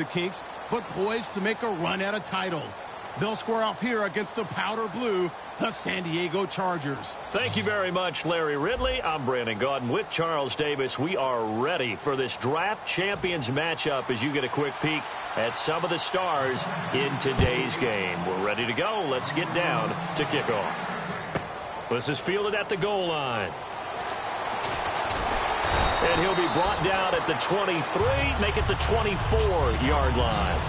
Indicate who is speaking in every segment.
Speaker 1: the Kinks, but poised to make a run at a title. They'll square off here against the powder blue, the San Diego Chargers.
Speaker 2: Thank you very much, Larry Ridley. I'm Brandon Gaudin with Charles Davis. We are ready for this draft champions matchup as you get a quick peek at some of the stars in today's game. We're ready to go. Let's get down to kickoff. This is fielded at the goal line. And he'll be brought down at the 23, make it the 24-yard line.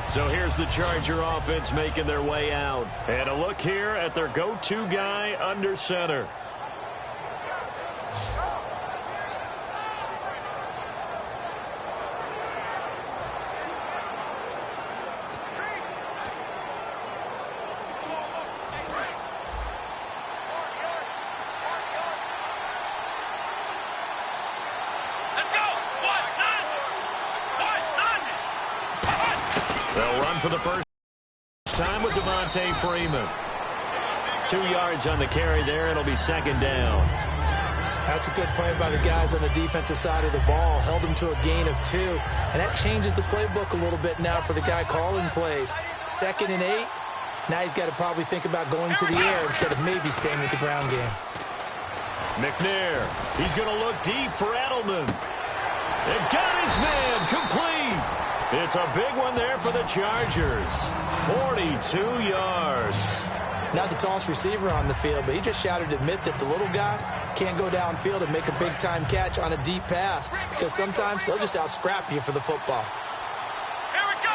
Speaker 2: So here's the Charger offense making their way out. And a look here at their go-to guy under center. For the first time with Devontae Freeman. 2 yards on the carry there. It'll be second down.
Speaker 3: That's a good play by the guys on the defensive side of the ball. Held him to a gain of 2. And that changes the playbook a little bit now for the guy calling plays. 2nd and 8. Now he's got to probably think about going to the air instead of maybe staying with the ground game.
Speaker 2: McNair. He's going to look deep for Edelman. And got his man complete. It's a big one there for the Chargers. 42 yards.
Speaker 3: Not the tallest receiver on the field, but he just shouted to admit that the little guy can't go downfield and make a big-time catch on a deep pass because sometimes they'll just out-scrap you for the football.
Speaker 2: Here we go.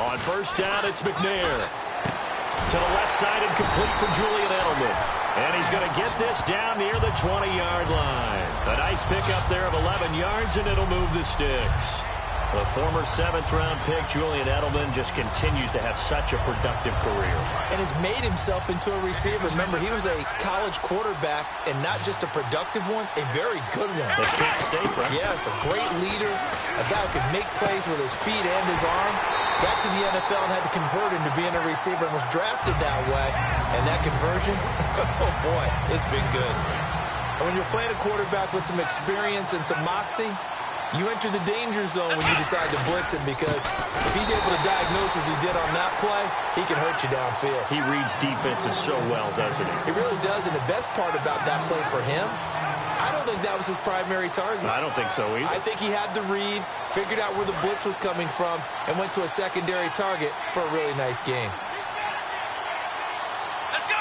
Speaker 2: On first down, it's McNair. To the left side and complete for Julian Edelman. And he's going to get this down near the 20-yard line. A nice pickup there of 11 yards, and it'll move the sticks. The former 7th-round pick, Julian Edelman, just continues to have such a productive career.
Speaker 3: And has made himself into a receiver. Remember, he was a college quarterback, and not just a productive one, a very good one.
Speaker 2: At Kent State, right?
Speaker 3: Yes, a great leader, a guy who could make plays with his feet and his arm. Got to the NFL and had to convert into being a receiver and was drafted that way. And that conversion, oh boy, it's been good. And when you're playing a quarterback with some experience and some moxie, you enter the danger zone when you decide to blitz him because if he's able to diagnose as he did on that play, he can hurt you downfield.
Speaker 2: He reads defenses so well, doesn't he?
Speaker 3: He really does, and the best part about that play for him, I don't think that was his primary target.
Speaker 2: I don't think so either.
Speaker 3: I think he had the read, figured out where the blitz was coming from, and went to a secondary target for a really nice game.
Speaker 2: Let's go!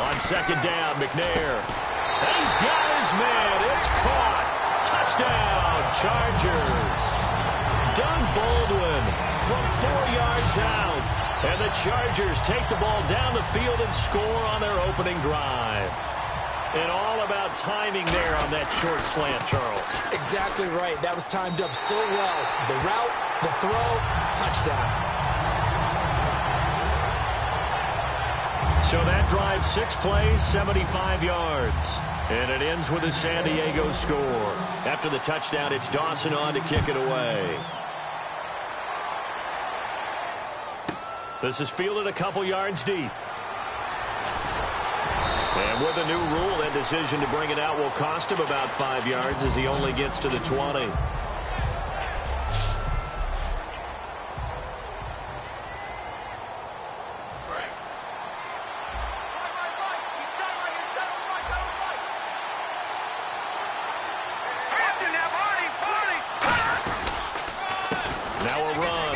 Speaker 2: On second down, McNair. And he's got his man. It's caught. Touchdown, Chargers. Doug Baldwin from 4 yards out. And the Chargers take the ball down the field and score on their opening drive. And all about timing there on that short slant, Charles.
Speaker 3: Exactly right. That was timed up so well. The route, the throw, touchdown.
Speaker 2: So that drive, 6 plays, 75 yards. And it ends with a San Diego score. After the touchdown, it's Dawson on to kick it away. This is fielded a couple yards deep. And with a new rule, that decision to bring it out will cost him about 5 yards as he only gets to the 20.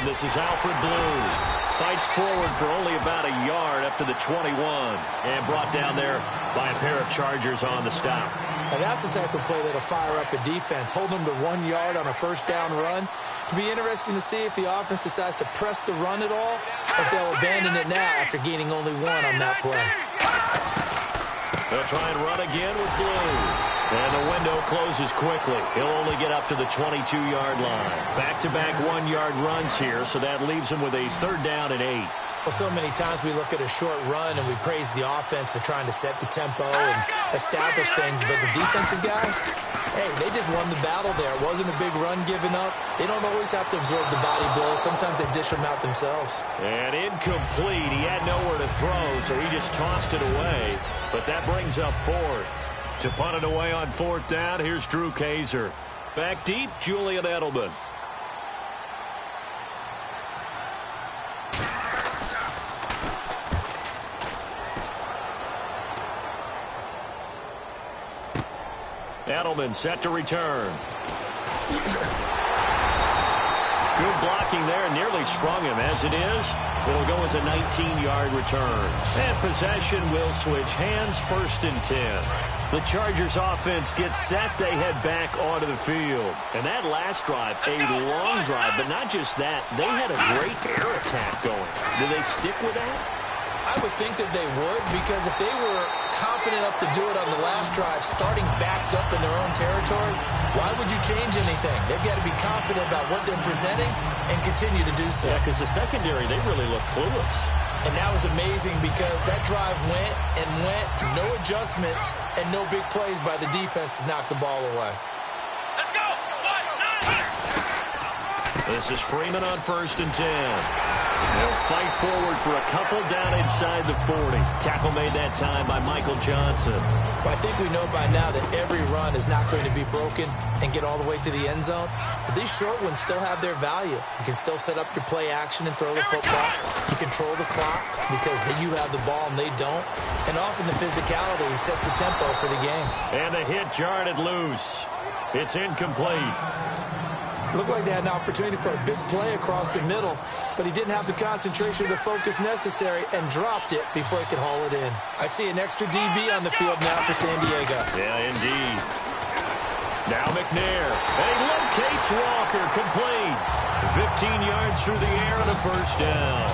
Speaker 2: This is Alfred Blue. Fights forward for only about a yard up to the 21. And brought down there by a pair of Chargers on the stop.
Speaker 3: And that's the type of play that'll fire up a defense. Hold them to 1 yard on a first down run. It'll be interesting to see if the offense decides to press the run at all, or if they'll abandon it now after gaining only 1 on that play.
Speaker 2: They'll try and run again with Blue. And the window closes quickly. He'll only get up to the 22-yard line. Back-to-back 1-yard runs here, so that leaves him with a 3rd down and 8.
Speaker 3: Well, so many times we look at a short run and we praise the offense for trying to set the tempo and establish things, but the defensive guys, hey, they just won the battle there. It wasn't a big run given up. They don't always have to absorb the body blows. Sometimes they dish them out themselves.
Speaker 2: And incomplete. He had nowhere to throw, so he just tossed it away. But that brings up 4th. To punt it away on 4th down, here's Drew Kaiser. Back deep, Julian Edelman. Edelman set to return. Good blocking there, nearly sprung him. As it is, it'll go as a 19-yard return. And possession will switch hands, 1st and 10. The Chargers offense gets set. They head back onto the field. And that last drive, a long drive, but not just that. They had a great air attack going. Do they stick with that?
Speaker 3: I would think that they would, because if they were confident enough to do it on the last drive, starting backed up in their own territory, why would you change anything? They've got to be confident about what they're presenting and continue to do so.
Speaker 2: Yeah, because the secondary, they really look clueless.
Speaker 3: And that was amazing because that drive went and went, no adjustments, and no big plays by the defense to knock the ball away.
Speaker 4: Let's go!
Speaker 2: This is Freeman on 1st and 10. They'll fight forward for a couple down inside the 40. Tackle made that time by Michael Johnson.
Speaker 3: Well, I think we know by now that every run is not going to be broken and get all the way to the end zone. But these short ones still have their value. You can still set up your play action and throw the football. You control the clock because you have the ball and they don't. And often the physicality sets the tempo for the game.
Speaker 2: And the hit jarred it loose. It's incomplete.
Speaker 3: Looked like they had an opportunity for a big play across the middle, but he didn't have the concentration or the focus necessary and dropped it before he could haul it in. I see an extra DB on the field now for San Diego.
Speaker 2: Yeah, indeed. Now McNair. And he locates Walker, complete. 15 yards through the air and a 1st down.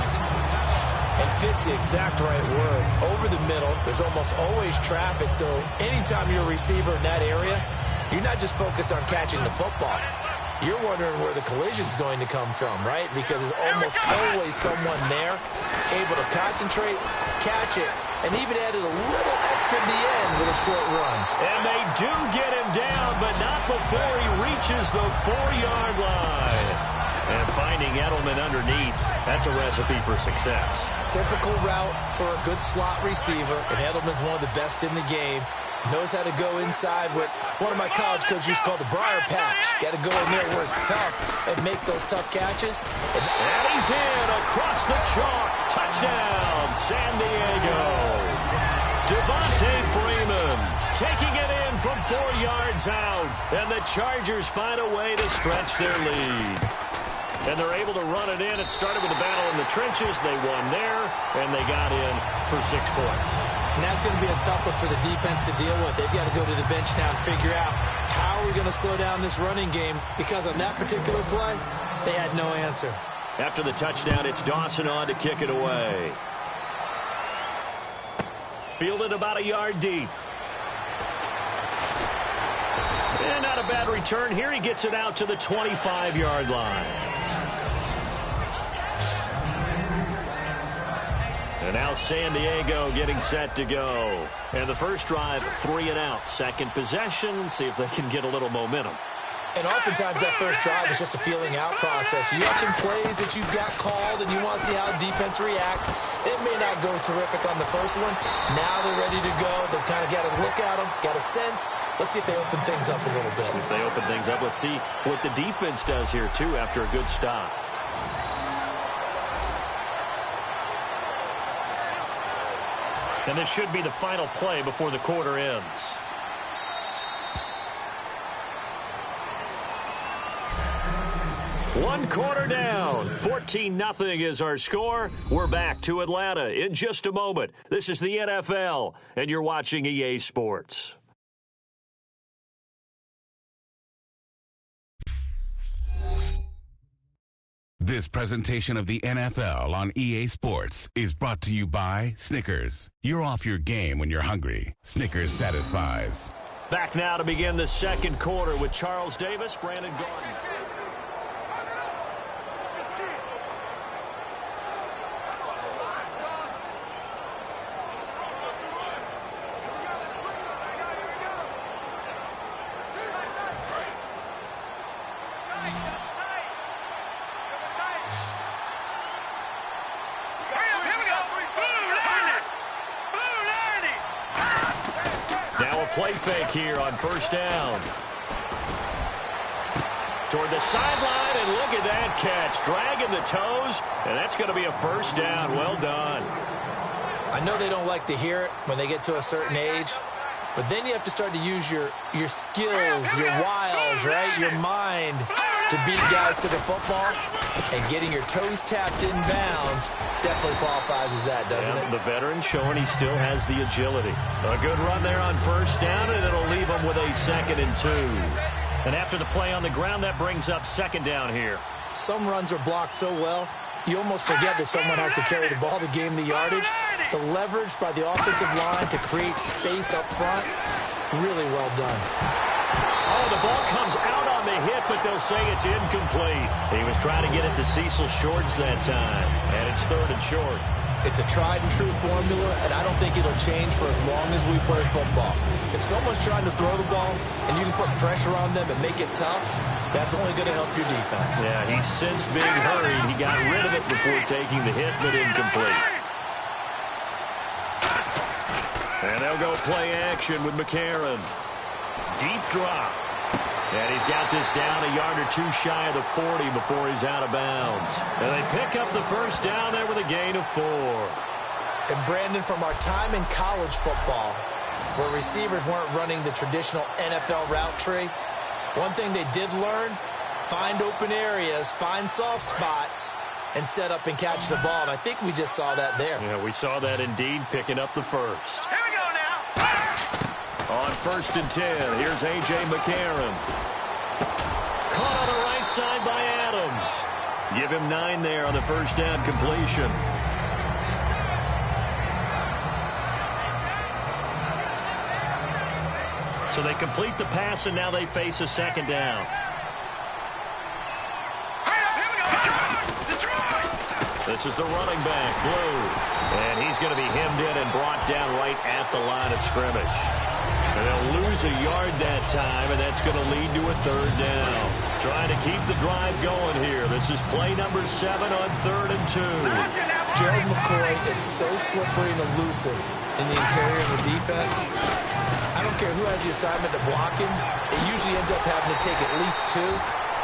Speaker 3: And fits the exact right word. Over the middle, there's almost always traffic, so anytime you're a receiver in that area, you're not just focused on catching the football. You're wondering where the collision's going to come from, right? Because there's almost always someone there able to concentrate, catch it, and even added a little extra at the end with a short run.
Speaker 2: And they do get him down, but not before he reaches the 4-yard line. And finding Edelman underneath, that's a recipe for success.
Speaker 3: Typical route for a good slot receiver, and Edelman's one of the best in the game. Knows how to go inside what one of my college coaches used to call the briar patch. Got to go in there where it's tough and make those tough catches.
Speaker 2: And he's in across the chalk. Touchdown, San Diego. Devontae Freeman taking it in from 4 yards out. And the Chargers find a way to stretch their lead. And they're able to run it in. It started with a battle in the trenches. They won there, and they got in for 6 points.
Speaker 3: And that's going to be a tough one for the defense to deal with. They've got to go to the bench now and figure out how are we going to slow down this running game, because on that particular play, they had no answer.
Speaker 2: After the touchdown, it's Dawson on to kick it away. Fielded about a yard deep. And not a bad return here. He gets it out to the 25-yard line. And now San Diego getting set to go. And the first drive, 3 and out. Second possession, see if they can get a little momentum.
Speaker 3: And oftentimes that first drive is just a feeling out process. You have some plays that you've got called and you want to see how defense reacts. It may not go terrific on the first one. Now they're ready to go. They've kind of got to look at them, got a sense. Let's see if they open things up a little bit.
Speaker 2: See if they open things up. Let's see what the defense does here, too, after a good stop. And this should be the final play before the quarter ends. One quarter down. 14-0 is our score. We're back to Atlanta in just a moment. This is the NFL, and you're watching EA Sports.
Speaker 5: This presentation of the NFL on EA Sports is brought to you by Snickers. You're off your game when you're hungry. Snickers satisfies.
Speaker 2: Back now to begin the second quarter with Charles Davis, Brandon Gordon. play fake here on first down. Toward the sideline, and look at that catch. Dragging the toes, and that's going to be a first down. Well done.
Speaker 3: I know they don't like to hear it when they get to a certain age, but then you have to start to use your skills, your wiles, right, your mind to beat guys to the football, and getting your toes tapped in bounds definitely qualifies as that, doesn't it?
Speaker 2: The veteran showing he still has the agility. A good run there on first down, and it'll leave him with a 2nd and 2. And after the play on the ground, that brings up 2nd down here.
Speaker 3: Some runs are blocked so well, you almost forget that someone has to carry the ball to gain the yardage. The leverage by the offensive line to create space up front, really well done.
Speaker 2: Oh, the ball comes out on the hit, but they'll say it's incomplete. He was trying to get it to Cecil Shorts that time, and it's 3rd and short.
Speaker 3: It's a tried-and-true formula, and I don't think it'll change for as long as we play football. If someone's trying to throw the ball and you can put pressure on them and make it tough, that's only going to help your defense.
Speaker 2: Yeah, he's since being hurried. He got rid of it before taking the hit, but incomplete. And they'll go play action with McCarron. Deep drop. And he's got this down a yard or 2 shy of the 40 before he's out of bounds. And they pick up the first down there with a gain of 4.
Speaker 3: And Brandon, from our time in college football, where receivers weren't running the traditional NFL route tree, one thing they did learn, find open areas, find soft spots, and set up and catch the ball. And I think we just saw that there.
Speaker 2: Yeah, we saw that indeed, picking up the first.
Speaker 4: Here we go now.
Speaker 2: On 1st and 10, here's A.J. McCarron. Caught on the right side by Adams. Give him 9 there on the first down completion. So they complete the pass, and now they face a 2nd down. This is the running back, Blue. And he's going to be hemmed in and brought down right at the line of scrimmage. And they'll lose a yard that time, and that's going to lead to a 3rd down. Trying to keep the drive going here. This is play number 7 on 3rd and 2.
Speaker 3: Gerald McCoy is so slippery and elusive in the interior of the defense. I don't care who has the assignment to block him. It usually ends up having to take at least 2.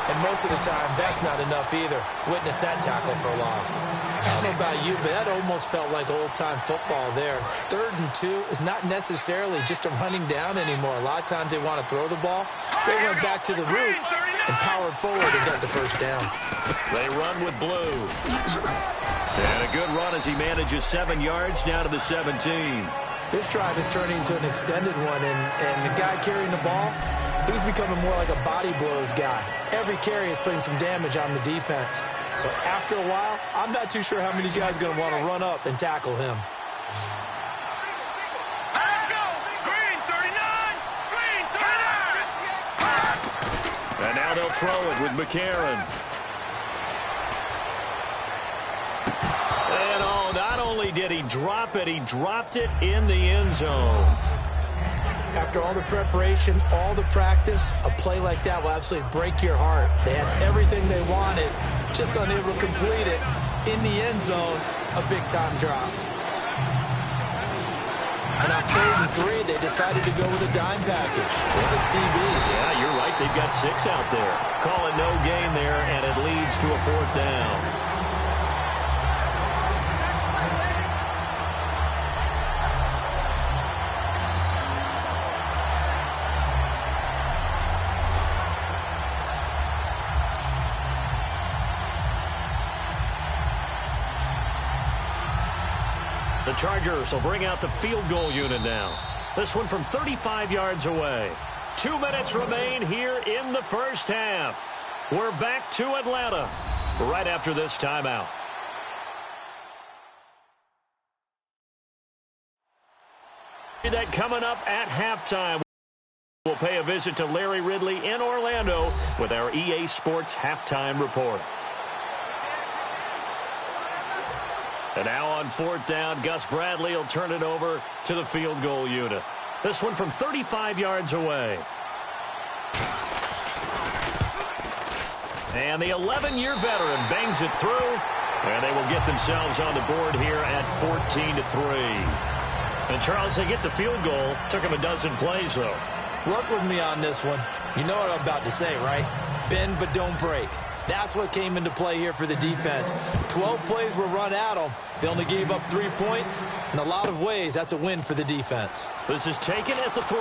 Speaker 3: And most of the time, that's not enough either. Witness that tackle for a loss. I don't know about you, but that almost felt like old-time football there. 3rd and 2 is not necessarily just a running down anymore. A lot of times they want to throw the ball. They went back to the roots and powered forward and got the first down.
Speaker 2: They run with Blue. And a good run as he manages 7 yards down to the 17.
Speaker 3: This drive is turning into an extended one, and the guy carrying the ball, he's becoming more like a body blows guy. Every carry is putting some damage on the defense. So after a while, I'm not too sure how many guys are going to want to run up and tackle him.
Speaker 4: Let's go. Green 39. Green 39.
Speaker 2: And now they'll throw it with McCarron. And oh, not only did he drop it, he dropped it in the end zone.
Speaker 3: After all the preparation, all the practice, a play like that will absolutely break your heart. They had everything they wanted, just unable to complete it. In the end zone, a big-time drop. And on 3rd and 3, they decided to go with a dime package. 6 DBs.
Speaker 2: Yeah, you're right. They've got 6 out there. Call it no gain there, and it leads to a 4th down. The Chargers will bring out the field goal unit now. This one from 35 yards away. 2 minutes remain here in the first half. We're back to Atlanta right after this timeout. That coming up at halftime. We'll pay a visit to Larry Ridley in Orlando with our EA Sports halftime report. And now on 4th down, Gus Bradley will turn it over to the field goal unit. This one from 35 yards away. And the 11-year veteran bangs it through, and they will get themselves on the board here at 14-3. And, Charles, they get the field goal. Took him a dozen plays, though.
Speaker 3: Work with me on this one. You know what I'm about to say, right? Bend but don't break. That's what came into play here for the defense. 12 plays were run at them. They only gave up 3 points. In a lot of ways, that's a win for the defense.
Speaker 2: This is taken at the 3.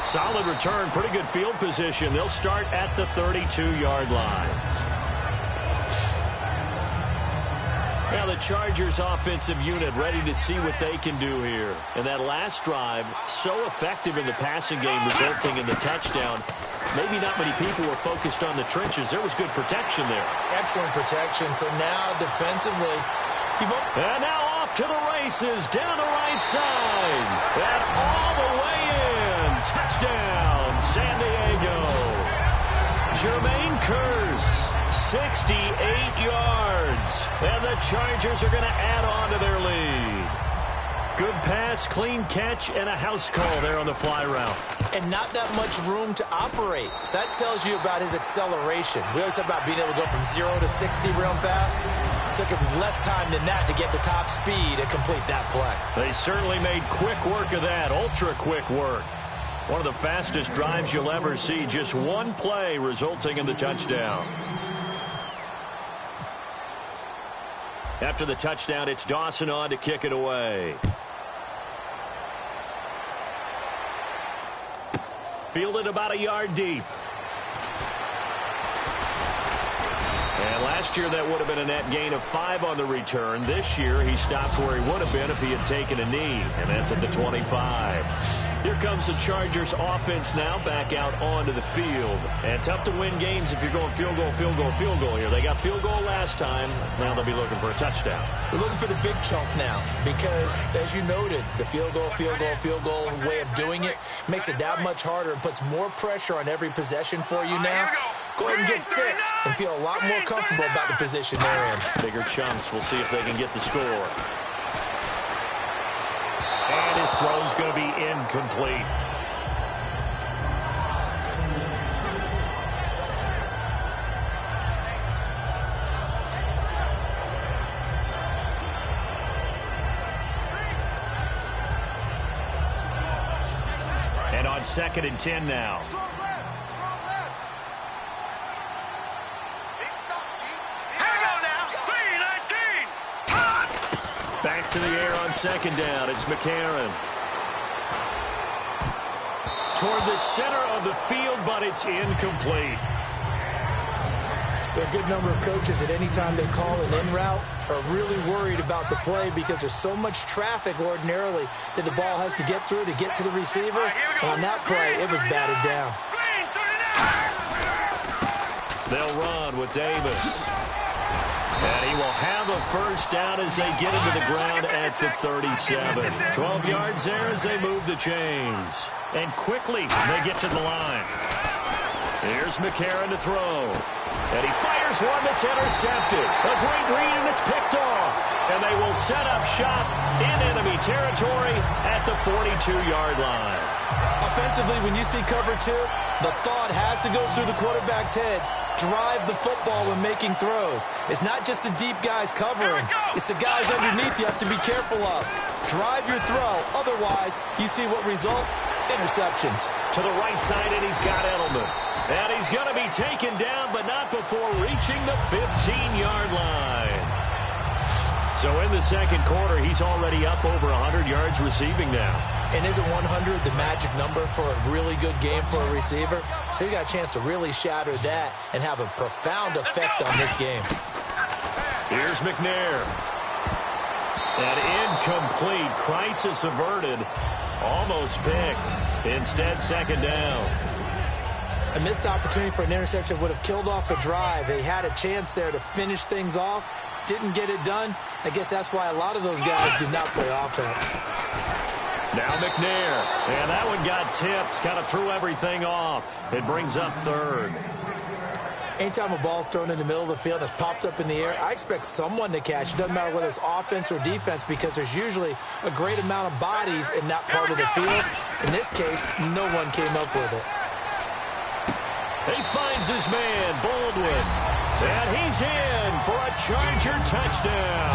Speaker 2: Solid return, pretty good field position. They'll start at the 32-yard line. Now the Chargers offensive unit ready to see what they can do here. And that last drive, so effective in the passing game, resulting in the touchdown. Maybe not many people were focused on the trenches. There was good protection there.
Speaker 3: Excellent protection. So now defensively,
Speaker 2: and now off to the races down the right side. And all the way in. Touchdown, San Diego. Jermaine Kearse, 68 yards. And the Chargers are going to add on to their lead. Good pass, clean catch, and a house call there on the fly route.
Speaker 3: And not that much room to operate. So that tells you about his acceleration. We always talk about being able to go from 0 to 60 real fast. It took him less time than that to get the top speed and complete that play.
Speaker 2: They certainly made quick work of that, ultra-quick work. One of the fastest drives you'll ever see. Just one play resulting in the touchdown. After the touchdown, it's Dawson on to kick it away. Fielded about a yard deep. And last year, that would have been a net gain of 5 on the return. This year, he stopped where he would have been if he had taken a knee, and that's at the 25. Here comes the Chargers offense now back out onto the field. And tough to win games if you're going field goal, field goal, field goal here. They got field goal last time. Now they'll be looking for a touchdown.
Speaker 3: They're looking for the big chunk now because, as you noted, the field goal way of doing it makes it that much harder and puts more pressure on every possession for you now. Go ahead and get 6 and feel a lot more comfortable about the position they're in.
Speaker 2: Bigger chunks. We'll see if they can get the score. And his throw's going to be incomplete. And on 2nd and 10 now. Back to the air on 2nd down. It's McCarron. Toward the center of the field, but it's incomplete.
Speaker 3: There are a good number of coaches at any time they call an in route are really worried about the play because there's so much traffic ordinarily that the ball has to get through to get to the receiver. And on that play, it was batted down.
Speaker 2: They'll run with Davis. And he will have a first down as they get into the ground at the 37. 12 yards there as they move the chains. And quickly, they get to the line. Here's McCarron to throw. And he fires one that's intercepted. A great read, and it's picked off. And they will set up shop in enemy territory at the 42-yard line.
Speaker 3: Offensively, when you see cover 2, the thought has to go through the quarterback's head. Drive the football when making throws. It's not just the deep guys covering. It's the guys underneath you have to be careful of. Drive your throw. Otherwise, you see what results? Interceptions.
Speaker 2: To the right side, and he's got Edelman. And he's going to be taken down, but not before reaching the 15-yard line. So in the second quarter, he's already up over 100 yards receiving now.
Speaker 3: And isn't 100 the magic number for a really good game for a receiver? So he got a chance to really shatter that and have a profound effect on this game.
Speaker 2: Here's McNair. And incomplete. Crisis averted. Almost picked. Instead, 2nd down.
Speaker 3: A missed opportunity for an interception would have killed off a drive. They had a chance there to finish things off. Didn't get it done. I guess that's why a lot of those guys do not play offense.
Speaker 2: Now McNair. And that one got tipped. Kind of threw everything off. It brings up 3rd.
Speaker 3: Anytime a ball's thrown in the middle of the field and it's popped up in the air, I expect someone to catch. It doesn't matter whether it's offense or defense because there's usually a great amount of bodies in that part of the field. In this case, no one came up with it.
Speaker 2: He finds his man, Baldwin. And he's in for a Charger touchdown.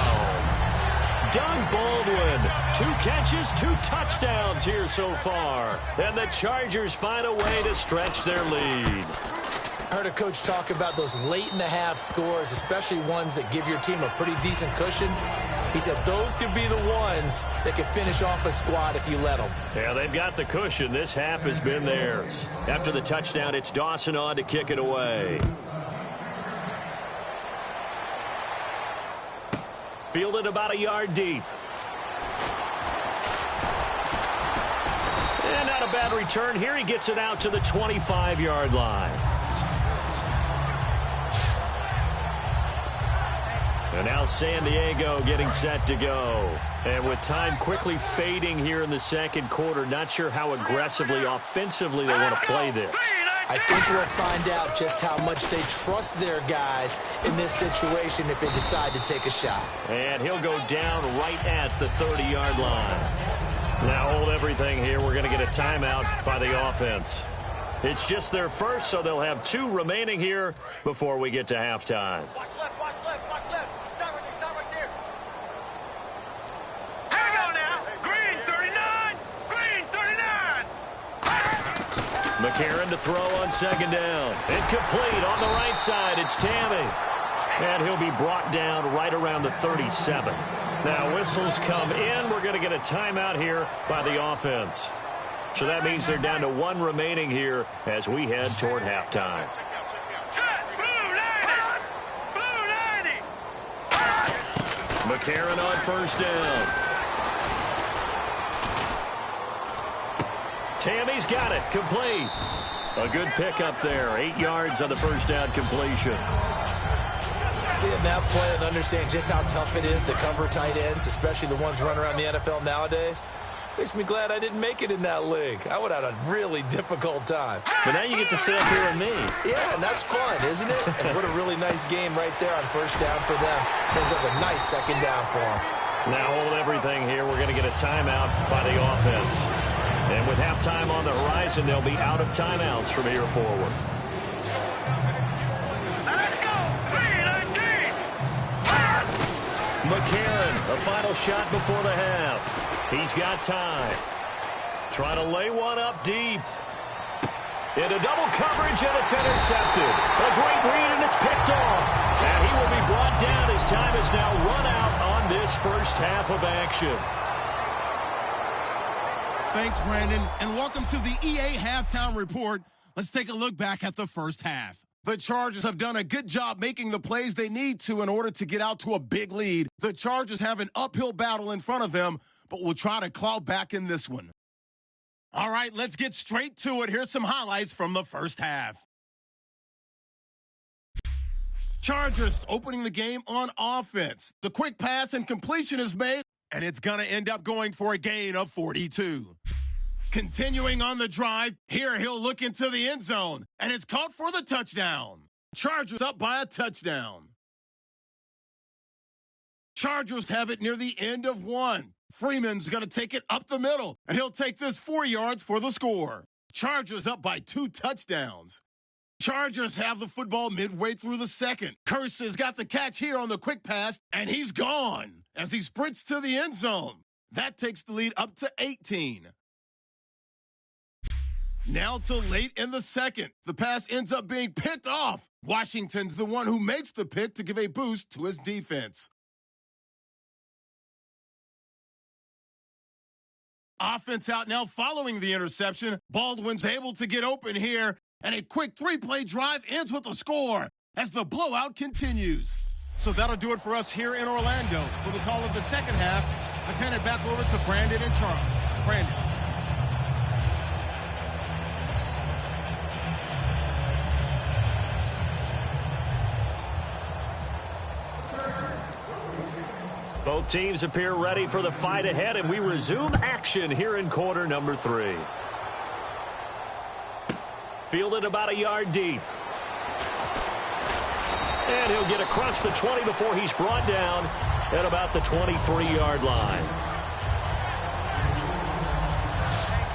Speaker 2: Doug Baldwin. 2 catches, 2 touchdowns here so far. And the Chargers find a way to stretch their lead.
Speaker 3: I heard a coach talk about those late-in-the-half scores, especially ones that give your team a pretty decent cushion. He said those could be the ones that could finish off a squad if you let them.
Speaker 2: Yeah, they've got the cushion. This half has been theirs. After the touchdown, it's Dawson on to kick it away. Fielded about a yard deep. And not a bad return here. He gets it out to the 25-yard line. And now San Diego getting set to go. And with time quickly fading here in the second quarter, not sure how aggressively, offensively they want to play this.
Speaker 3: I think we'll find out just how much they trust their guys in this situation if they decide to take a shot.
Speaker 2: And he'll go down right at the 30-yard line. Now hold everything here. We're going to get a timeout by the offense. It's just their first, so they'll have 2 remaining here before we get to halftime.
Speaker 4: Watch left, watch left, watch left. Start right there. Here we go now. Green 39, green 39.
Speaker 2: McCarron to throw on second down. Incomplete on the right side. It's Tammy. And he'll be brought down right around the 37. Now whistles come in. We're going to get a timeout here by the offense. So that means they're down to 1 remaining here as we head toward halftime.
Speaker 4: Set, blue 90. Blue 90.
Speaker 2: McCarron on first down. Tammy's got it. Complete. A good pickup there. 8 yards on the first down completion.
Speaker 3: Seeing that play and understand just how tough it is to cover tight ends, especially the ones running around the NFL nowadays, makes me glad I didn't make it in that league. I would have had a really difficult time.
Speaker 2: But now you get to sit up here with me.
Speaker 3: Yeah, and that's fun, isn't it? And what a really nice game right there on first down for them. Brings up a nice second down for them.
Speaker 2: Now hold everything here. We're going to get a timeout by the offense. And with halftime on the horizon, they'll be out of timeouts from here forward.
Speaker 4: Let's go. 3-19.
Speaker 2: McCarron, a final shot before the half. He's got time. Trying to lay one up deep. Into double coverage, and it's intercepted. A great read, and it's picked off. And he will be brought down as time is now run out on this first half of action.
Speaker 1: Thanks, Brandon, and welcome to the EA Halftime Report. Let's take a look back at the first half. The Chargers have done a good job making the plays they need to in order to get out to a big lead. The Chargers have an uphill battle in front of them, but will try to claw back in this one. All right, let's get straight to it. Here's some highlights from the first half. Chargers opening the game on offense. The quick pass and completion is made, and it's going to end up going for a gain of 42. Continuing on the drive, here he'll look into the end zone, and it's caught for the touchdown. Chargers up by a touchdown. Chargers have it near the end of 1. Freeman's going to take it up the middle, and he'll take this 4 yards for the score. Chargers up by 2 touchdowns. Chargers have the football midway through the second. Kearse has got the catch here on the quick pass, and he's gone as he sprints to the end zone. That takes the lead up to 18. Now to late in the second. The pass ends up being picked off. Washington's the one who makes the pick to give a boost to his defense. Offense out now following the interception. Baldwin's able to get open here, and a quick 3-play drive ends with a score as the blowout continues. So that'll do it for us here in Orlando. For the call of the second half, let's hand it back over to Brandon and Charles. Brandon.
Speaker 2: Both teams appear ready for the fight ahead, and we resume action here in quarter number 3. Fielded about a yard deep. And he'll get across the 20 before he's brought down at about the 23-yard line.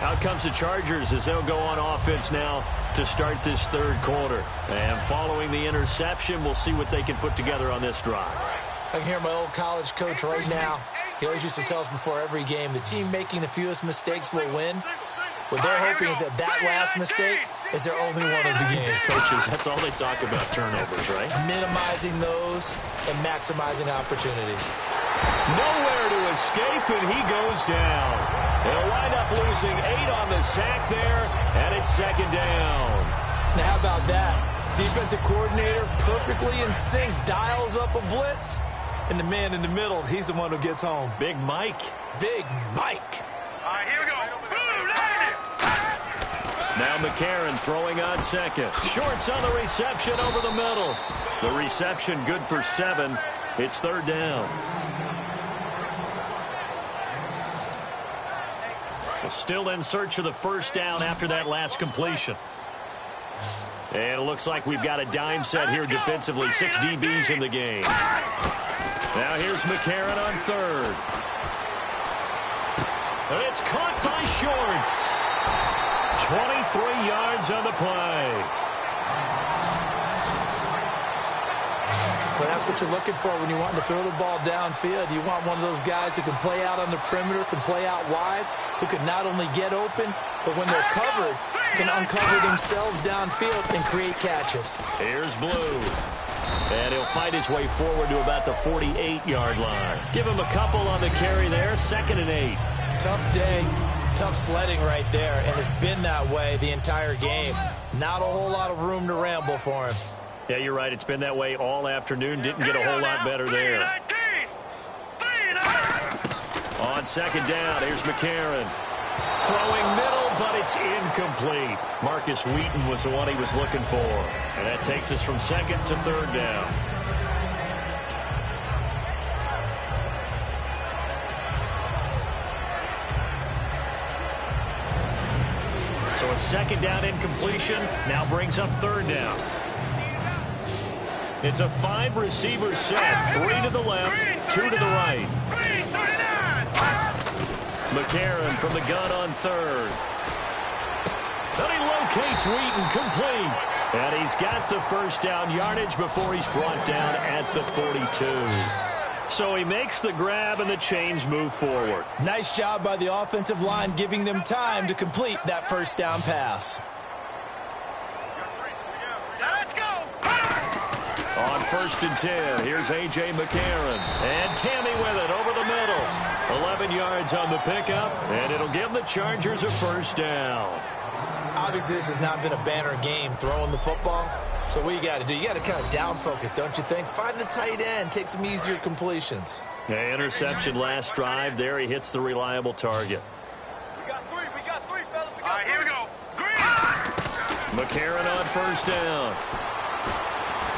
Speaker 2: Out comes the Chargers as they'll go on offense now to start this third quarter. And following the interception, we'll see what they can put together on this drive.
Speaker 3: I can hear my old college coach right now He always used to tell us before every game, the team making the fewest mistakes will win. What they're hoping is that last mistake is their only one of the game.
Speaker 2: Coaches, that's all they talk about, turnovers, right?
Speaker 3: Minimizing those and maximizing opportunities.
Speaker 2: Nowhere to escape, and he goes down. They'll wind up losing 8 on the sack there, and it's second down.
Speaker 3: Now, how about that? Defensive coordinator perfectly in sync, dials up a blitz, and the man in the middle, he's the one who gets home.
Speaker 2: Big Mike.
Speaker 3: Big Mike.
Speaker 4: All right, here we go.
Speaker 2: Now McCarron throwing on second. Shorts on the reception over the middle. The reception good for 7. It's third down. Still in search of the first down after that last completion. And it looks like we've got a dime set here defensively. 6 DBs in the game. Now here's McCarron on third. And it's caught by Shorts. 23 yards on the play.
Speaker 3: Well, that's what you're looking for when you want to throw the ball downfield. You want one of those guys who can play out on the perimeter, can play out wide, who can not only get open, but when they're covered, can uncover themselves downfield and create catches.
Speaker 2: Here's Blue. And he'll fight his way forward to about the 48-yard line. Give him a couple on the carry there. 2nd and 8.
Speaker 3: Tough day. Tough sledding right there, and it's been that way the entire game. Not a whole lot of room to ramble for him.
Speaker 2: Yeah, you're right. It's been that way all afternoon. Didn't get a whole lot better there. On second down, here's McCarron. Throwing middle, but it's incomplete. Marcus Wheaton was the one he was looking for. And that takes us from second to third down. So a second down incompletion now brings up third down. It's a 5-receiver set. 3 to the left, 2 to the right. McCarron from the gun on third. Then he locates Wheaton, complete. And he's got the first down yardage before he's brought down at the 42. So he makes the grab and the change move forward.
Speaker 3: Nice job by the offensive line giving them time to complete that first down pass.
Speaker 4: Let's go.
Speaker 2: On 1st and 10, here's A.J. McCarron. And Tammy with it over the middle. 11 yards on the pickup, and it'll give the Chargers a first down.
Speaker 3: Obviously, this has not been a banner game throwing the football. So what you got to do, you got to kind of down focus, don't you think? Find the tight end, take some easier completions.
Speaker 2: Yeah, interception last drive. There he hits the reliable target.
Speaker 4: We got 3, fellas. All right, here we go. Green.
Speaker 2: McCarron on first down.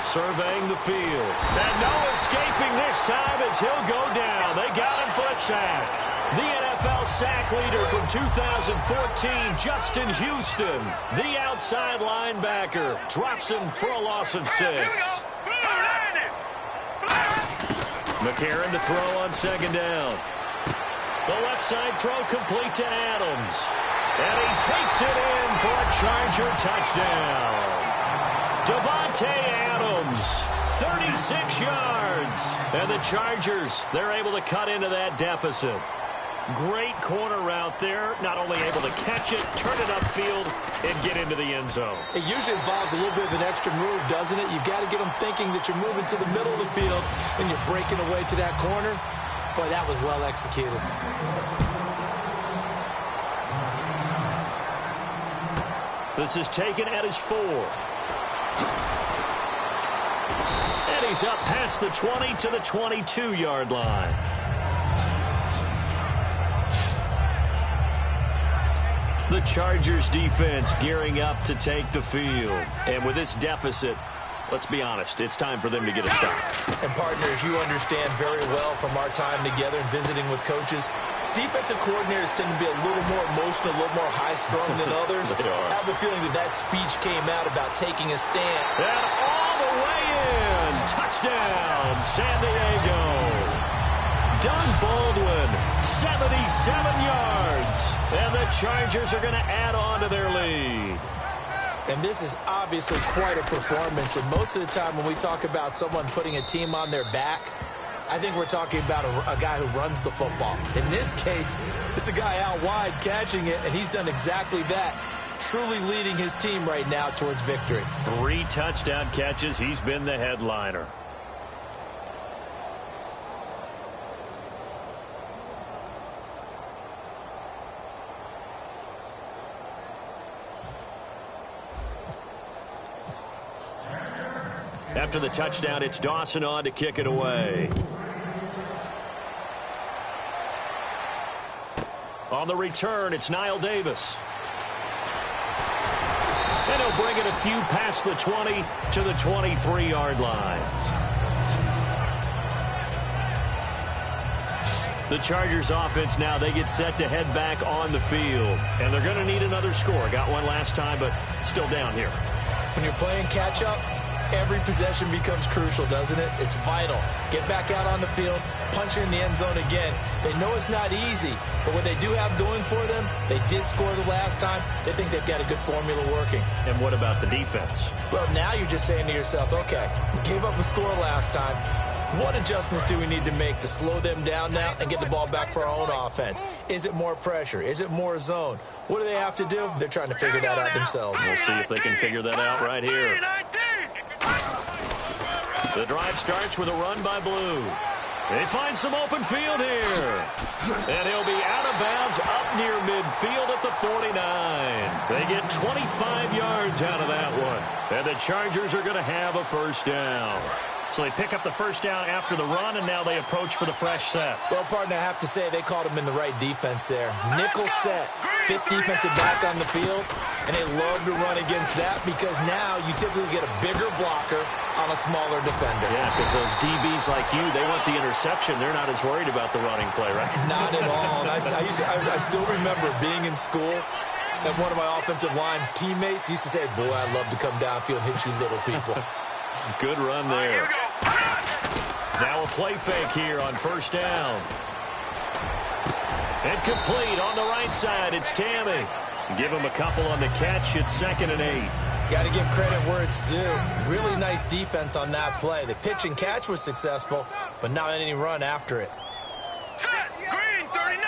Speaker 2: Surveying the field. And no escaping this time as he'll go down. They got him for a sack. The NFL sack leader from 2014, Justin Houston. The outside linebacker drops him for a loss of 6. McCarron to throw on second down. The left side throw complete to Adams. And he takes it in for a Charger touchdown. Devontae Adams, 36 yards. And the Chargers, they're able to cut into that deficit. Great corner route there. Not only able to catch it, turn it upfield, and get into the end zone.
Speaker 3: It usually involves a little bit of an extra move, doesn't it? You've got to get them thinking that you're moving to the middle of the field and you're breaking away to that corner. Boy, that was well executed.
Speaker 2: This is taken at his 4. And he's up past the 20 to the 22-yard line. The Chargers defense gearing up to take the field. And with this deficit, let's be honest, it's time for them to get a stop.
Speaker 3: And partners, you understand very well from our time together and visiting with coaches, defensive coordinators tend to be a little more emotional, a little more high-strung than others.
Speaker 2: They are.
Speaker 3: I have a feeling that speech came out about taking a stand.
Speaker 2: And all the way in. Touchdown, San Diego. Doug Baldwin, 77 yards. And the Chargers are going to add on to their lead.
Speaker 3: And this is obviously quite a performance. And most of the time when we talk about someone putting a team on their back, I think we're talking about a guy who runs the football. In this case, it's a guy out wide catching it, and he's done exactly that, truly leading his team right now towards victory.
Speaker 2: 3 touchdown catches. He's been the headliner. After the touchdown, it's Dawson on to kick it away. On the return, it's Niall Davis. And he'll bring it a few past the 20 to the 23-yard line. The Chargers offense now, they get set to head back on the field. And they're going to need another score. Got one last time, but still down here.
Speaker 3: When you're playing catch-up, every possession becomes crucial, doesn't it? It's vital. Get back out on the field, punch it in the end zone again. They know it's not easy, but what they do have going for them, they did score the last time. They think they've got a good formula working.
Speaker 2: And what about the defense?
Speaker 3: Well, now you're just saying to yourself, okay, we gave up a score last time. What adjustments do we need to make to slow them down now and get the ball back for our own offense? Is it more pressure? Is it more zone? What do they have to do? They're trying to figure that out themselves.
Speaker 2: We'll see if they can figure that out right here. The drive starts with a run by Blue. They find some open field here. And he'll be out of bounds up near midfield at the 49. They get 25 yards out of that one. And the Chargers are going to have a first down. So they pick up the first down after the run, and now they approach for the fresh set.
Speaker 3: Well, partner, I have to say they called him in the right defense there. Nickel set, 5th defensive back on the field, and they love to run against that because now you typically get a bigger blocker on a smaller defender.
Speaker 2: Yeah, because those DBs like you, they want the interception. They're not as worried about the running play, right?
Speaker 3: Not at all. I still remember being in school, and one of my offensive line teammates used to say, boy, I'd love to come downfield and hit you little people.
Speaker 2: Good run there. Now a play fake here on first down. And complete on the right side. It's Tammy. Give him a couple on the catch. It's 2nd and 8.
Speaker 3: Got to give credit where it's due. Really nice defense on that play. The pitch and catch was successful, but not any run after it.
Speaker 4: Green, 39.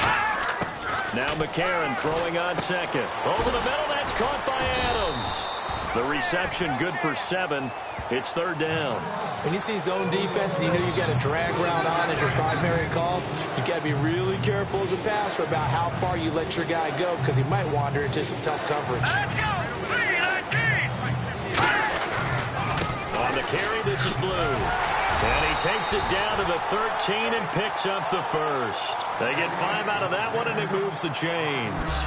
Speaker 2: Now McCarron throwing on second. Over the middle, that's caught by Adams. The reception good for 7. It's 3rd down.
Speaker 3: When you see zone defense and you know you've got a drag route on as your primary call, you've got to be really careful as a passer about how far you let your guy go because he might wander into some tough coverage.
Speaker 4: Let's go. 3-19.
Speaker 2: On the carry, this is Blue. And he takes it down to the 13 and picks up the first. They get 5 out of that one, and it moves the chains.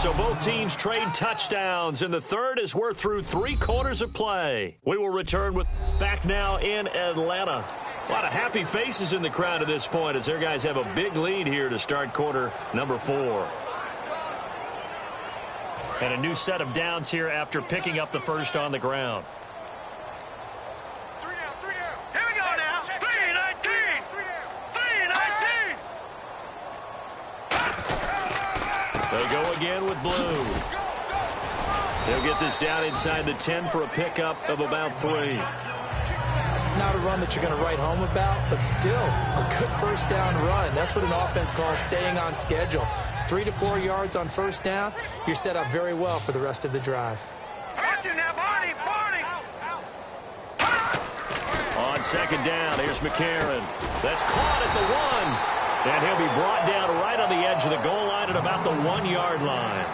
Speaker 2: So both teams trade touchdowns, and the third as we're through 3 quarters of play. We will return with back now in Atlanta. A lot of happy faces in the crowd at this point as their guys have a big lead here to start quarter number 4. And a new set of downs here after picking up the first on the ground.
Speaker 4: Here we go now. 3-19. 3-19.
Speaker 2: They go again with Blue. They'll get this down inside the 10 for a pickup of about 3.
Speaker 3: Not a run that you're going to write home about, but still a good first down run. That's what an offense calls staying on schedule. 3 to 4 yards on first down, you're set up very well for the rest of the drive.
Speaker 4: Watch it now, Barney.
Speaker 2: On second down, here's McCarron. That's caught at the 1. And he'll be brought down right on the edge of the goal line at about the 1-yard line.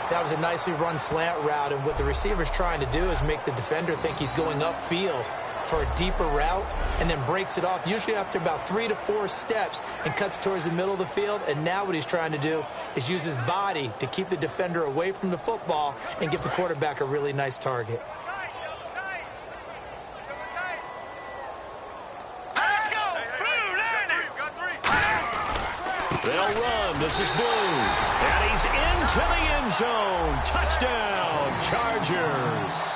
Speaker 3: That was a nicely run slant route, and what the receiver's trying to do is make the defender think he's going upfield for a deeper route and then breaks it off, usually after about 3 to 4 steps, and cuts towards the middle of the field. And now what he's trying to do is use his body to keep the defender away from the football and give the quarterback a really nice target.
Speaker 2: They'll run. This is Blue. And he's into the end zone. Touchdown, Chargers.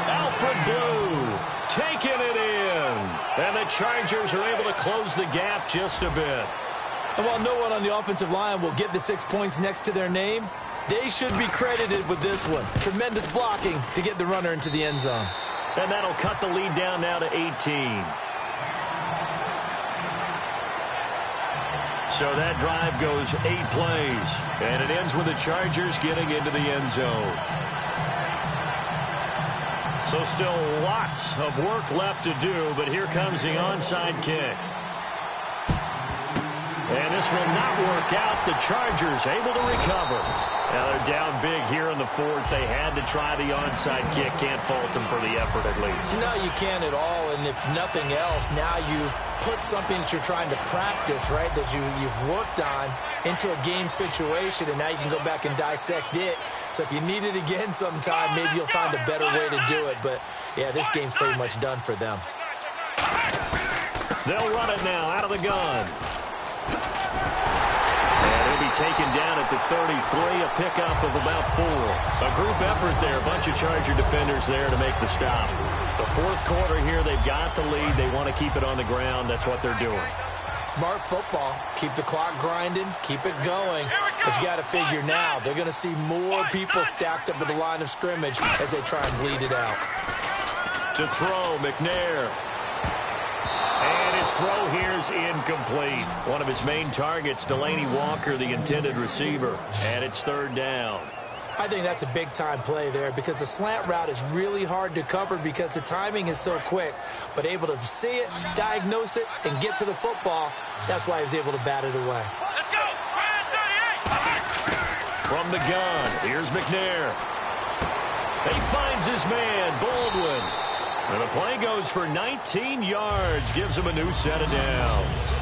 Speaker 2: Alfred Blue taking it in. And the Chargers are able to close the gap just a bit.
Speaker 3: And while no one on the offensive line will get the 6 points next to their name, they should be credited with this one. Tremendous blocking to get the runner into the end zone.
Speaker 2: And that'll cut the lead down now to 18. So that drive goes 8 plays, and it ends with the Chargers getting into the end zone. So still lots of work left to do, but here comes the onside kick. And this will not work out. The Chargers able to recover. Now they're down big here in the fourth. They had to try the onside kick. Can't fault them for the effort at least.
Speaker 3: No, you can't at all. And if nothing else, now you've put something that you're trying to practice, right, that you've worked on into a game situation, and now you can go back and dissect it. So if you need it again sometime, maybe you'll find a better way to do it. But, yeah, this game's pretty much done for them.
Speaker 2: They'll run it now out of the gun. And it'll be taken down at the 33, a pickup of about 4. A group effort there, a bunch of Charger defenders there to make the stop. The fourth quarter here, they've got the lead. They want to keep it on the ground. That's what they're doing.
Speaker 3: Smart football. Keep the clock grinding. Keep it going. But you got to figure now, they're going to see more people stacked up at the line of scrimmage as they try and bleed it out.
Speaker 2: To throw, McNair. And his throw here is incomplete. One of his main targets, Delaney Walker, the intended receiver. And it's third down.
Speaker 3: I think that's a big-time play there because the slant route is really hard to cover because the timing is so quick. But able to see it, diagnose it, and get to the football, that's why he was able to bat it away.
Speaker 4: Let's go.
Speaker 2: From the gun, here's McNair. He finds his man, Baldwin. And the play goes for 19 yards, gives him a new set of downs.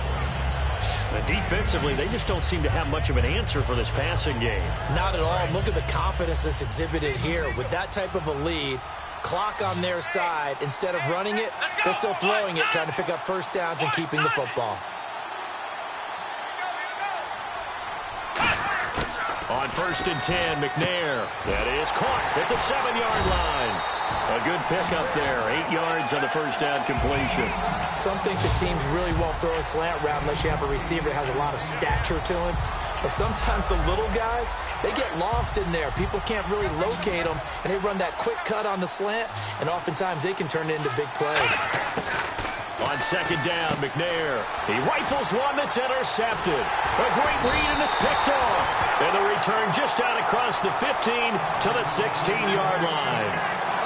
Speaker 2: And defensively, they just don't seem to have much of an answer for this passing game.
Speaker 3: Not at all. Look at the confidence that's exhibited here. With that type of a lead, clock on their side, instead of running it, they're still throwing it, trying to pick up first downs and keeping the football.
Speaker 2: On 1st and 10, McNair. That is caught at the 7-yard line. A good pickup there. 8 yards on the first down completion.
Speaker 3: Some think the teams really won't throw a slant route unless you have a receiver that has a lot of stature to him. But sometimes the little guys, they get lost in there. People can't really locate them, and they run that quick cut on the slant, and oftentimes they can turn it into big plays.
Speaker 2: On 2nd down, McNair. He rifles one that's intercepted. A great read, and it's picked off. And the return just out across the 15 to the 16-yard line.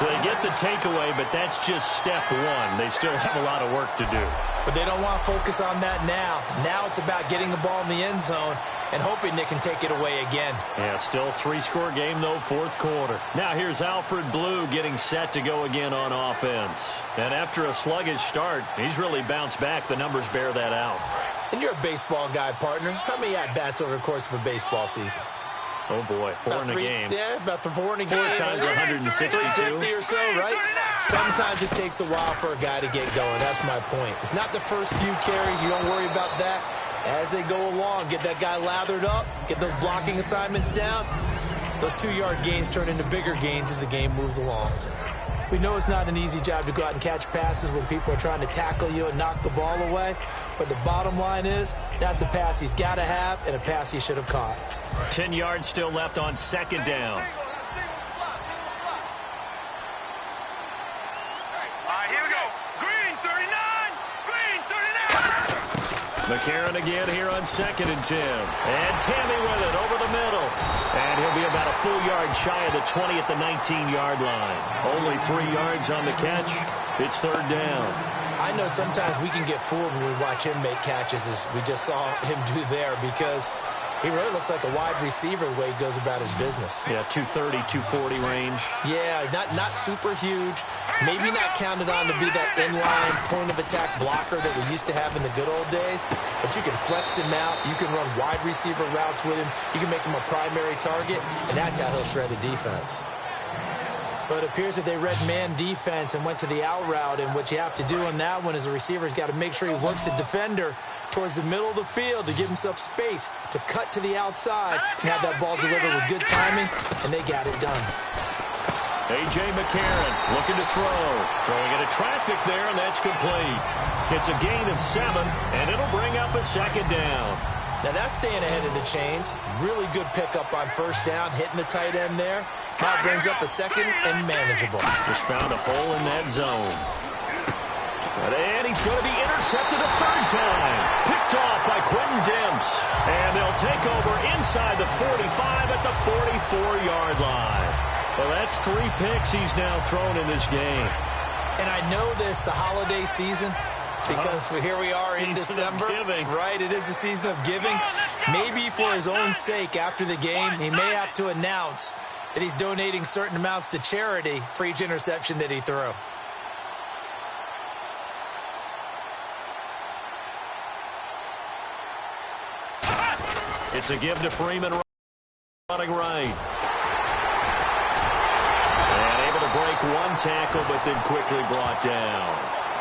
Speaker 2: So they get the takeaway, but that's just step one. They still have a lot of work to do.
Speaker 3: But they don't want to focus on that now. Now it's about getting the ball in the end zone and hoping they can take it away again.
Speaker 2: Yeah, still 3-score game, though, fourth quarter. Now here's Alfred Blue getting set to go again on offense. And after a sluggish start, he's really bounced back. The numbers bear that out.
Speaker 3: And you're a baseball guy, partner. How many at-bats over the course of a baseball season?
Speaker 2: Oh, boy, 4 in a game.
Speaker 3: Yeah, about 4 in a game.
Speaker 2: 4 times 162.
Speaker 3: 350 or so, right? Sometimes it takes a while for a guy to get going. That's my point. It's not the first few carries. You don't worry about that. As they go along, get that guy lathered up, get those blocking assignments down. Those 2-yard gains turn into bigger gains as the game moves along. We know it's not an easy job to go out and catch passes when people are trying to tackle you and knock the ball away. But the bottom line is, that's a pass he's got to have and a pass he should have caught.
Speaker 2: 10 yards still left on 2nd down.
Speaker 4: Here we go. Green 39. Green 39.
Speaker 2: McCarron again here on 2nd and 10. And Tammy with it over the middle. And he'll be about a full yard shy of the 20 at the 19-yard line. Only 3 yards on the catch. It's 3rd down.
Speaker 3: I know sometimes we can get fooled when we watch him make catches, as we just saw him do there, because he really looks like a wide receiver the way he goes about his business.
Speaker 2: Yeah, 230, 240 range.
Speaker 3: Yeah, not super huge. Maybe not counted on to be that inline point-of-attack blocker that we used to have in the good old days. But you can flex him out. You can run wide receiver routes with him. You can make him a primary target, and that's how he'll shred a defense. But it appears that they read man defense and went to the out route, and what you have to do on that one is the receiver's got to make sure he works the defender towards the middle of the field to give himself space to cut to the outside and have that ball delivered with good timing, and they got it done.
Speaker 2: A.J. McCarron looking to throw. Throwing into traffic there, and that's complete. It's a gain of 7, and it'll bring up a 2nd down.
Speaker 3: Now that's staying ahead of the chains. Really good pickup on 1st down, hitting the tight end there. Now brings up a 2nd and manageable.
Speaker 2: Just found a hole in that zone. And he's going to be intercepted a 3rd time. Picked picked off by Quentin Dimps. And they'll take over inside the 45 at the 44-yard line. Well, that's 3 picks he's now thrown in this game.
Speaker 3: And I know this, the holiday season, because here we are in December. Right, it is the season of giving. Maybe for his own sake after the game, he may have to announce that he's donating certain amounts to charity for each interception that he threw.
Speaker 2: It's a give to Freeman running right. And able to break one tackle, but then quickly brought down.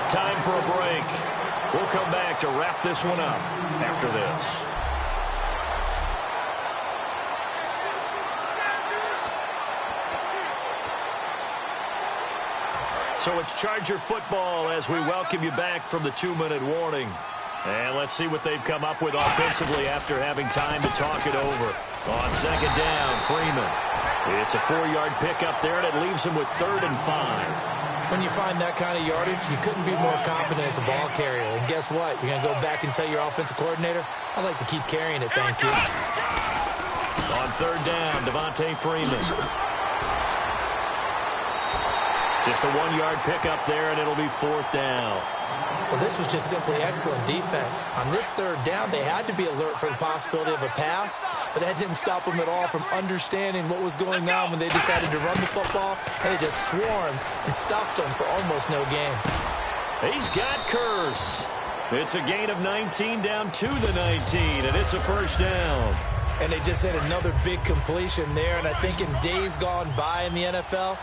Speaker 2: Time for a break. We'll come back to wrap this one up after this. So it's Charger football as we welcome you back from the 2-minute warning. And let's see what they've come up with offensively after having time to talk it over. On second down, Freeman. It's a 4-yard pickup there, and it leaves him with 3rd and 5.
Speaker 3: When you find that kind of yardage, you couldn't be more confident as a ball carrier. And guess what? You're going to go back and tell your offensive coordinator, I'd like to keep carrying it, thank you.
Speaker 2: On 3rd down, Devontae Freeman. Just a 1-yard pickup there, and it'll be 4th down.
Speaker 3: Well, this was just simply excellent defense. On this 3rd down, they had to be alert for the possibility of a pass, but that didn't stop them at all from understanding what was going on when they decided to run the football, and they just swarmed and stopped them for almost no gain.
Speaker 2: He's got Curse. It's a gain of 19 down to the 19, and it's a 1st down.
Speaker 3: And they just had another big completion there, and I think in days gone by in the NFL,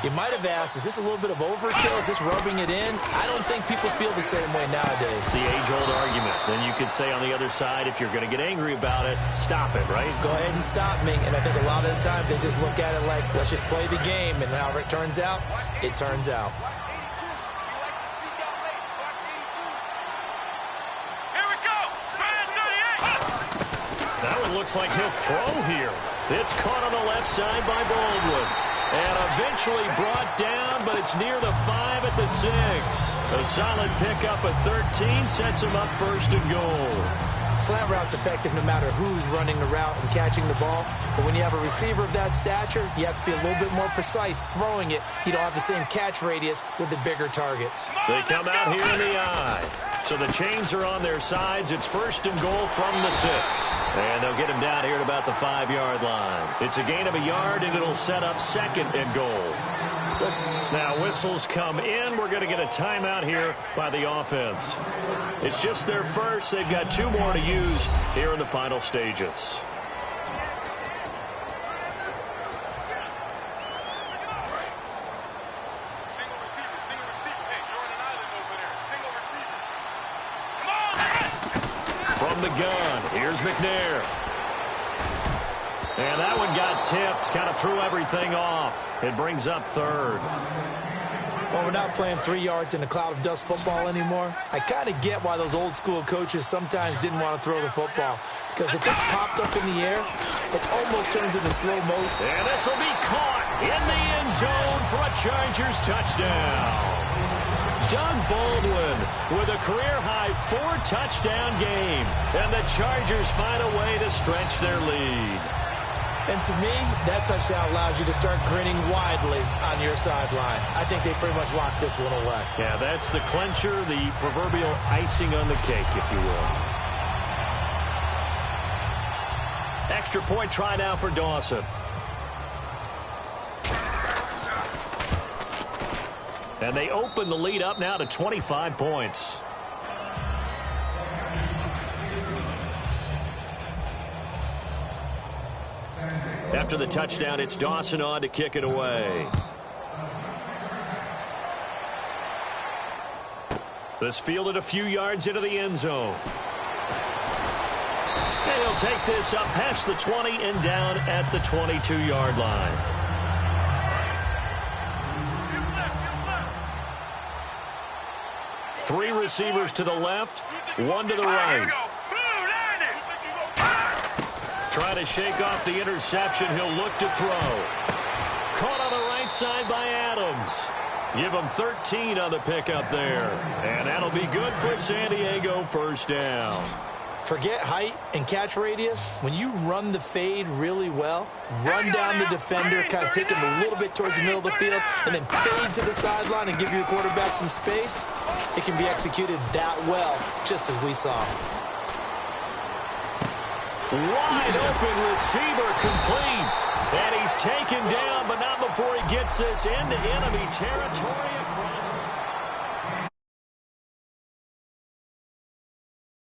Speaker 3: you might have asked, is this a little bit of overkill? Is this rubbing it in? I don't think people feel the same way nowadays.
Speaker 2: The age-old argument. Then you could say on the other side, if you're going to get angry about it, stop it, right?
Speaker 3: Go ahead and stop me. And I think a lot of the times they just look at it like, let's just play the game. And however it turns out, it turns out.
Speaker 4: Here we go. Spread 38.
Speaker 2: That one looks like he'll throw here. It's caught on the left side by Baldwin. And eventually brought down, but it's near the 5 at the 6. A solid pickup of 13 sets him up 1st and goal.
Speaker 3: Slant route's effective no matter who's running the route and catching the ball. But when you have a receiver of that stature, you have to be a little bit more precise throwing it. You don't have the same catch radius with the bigger targets.
Speaker 2: They come out here in the eye. So the chains are on their sides. It's 1st and goal from the 6. And they'll get him down here at about the 5-yard line. It's a gain of a yard, and it'll set up 2nd and goal. Now whistles come in. We're going to get a timeout here by the offense. It's just their first. They've got 2 more to use here in the final stages. From the gun, here's McNair. And that one got tipped, kind of threw everything off. It brings up 3rd.
Speaker 3: Well, we're not playing 3 yards in a cloud of dust football anymore. I kind of get why those old school coaches sometimes didn't want to throw the football. Because if it's popped up in the air, it almost turns into slow motion.
Speaker 2: And this will be caught in the end zone for a Chargers touchdown. Doug Baldwin with a career-high 4-touchdown game. And the Chargers find a way to stretch their lead.
Speaker 3: And to me, that touchdown allows you to start grinning widely on your sideline. I think they pretty much locked this one away.
Speaker 2: Yeah, that's the clincher, the proverbial icing on the cake, if you will. Extra point try now for Dawson. And they open the lead up now to 25 points. After the touchdown, it's Dawson on to kick it away. This fielded a few yards into the end zone. And he'll take this up past the 20 and down at the 22-yard line. Three receivers to the left, one to the right. Trying to shake off the interception. He'll look to throw. Caught on the right side by Adams. Give him 13 on the pickup there. And that'll be good for San Diego, 1st down.
Speaker 3: Forget height and catch radius. When you run the fade really well, run down the defender, kind of take him a little bit towards the middle of the field, and then fade to the sideline and give your quarterback some space, it can be executed that well, just as we saw.
Speaker 2: Wide open receiver complete. And he's taken down, but not before he gets this into enemy territory across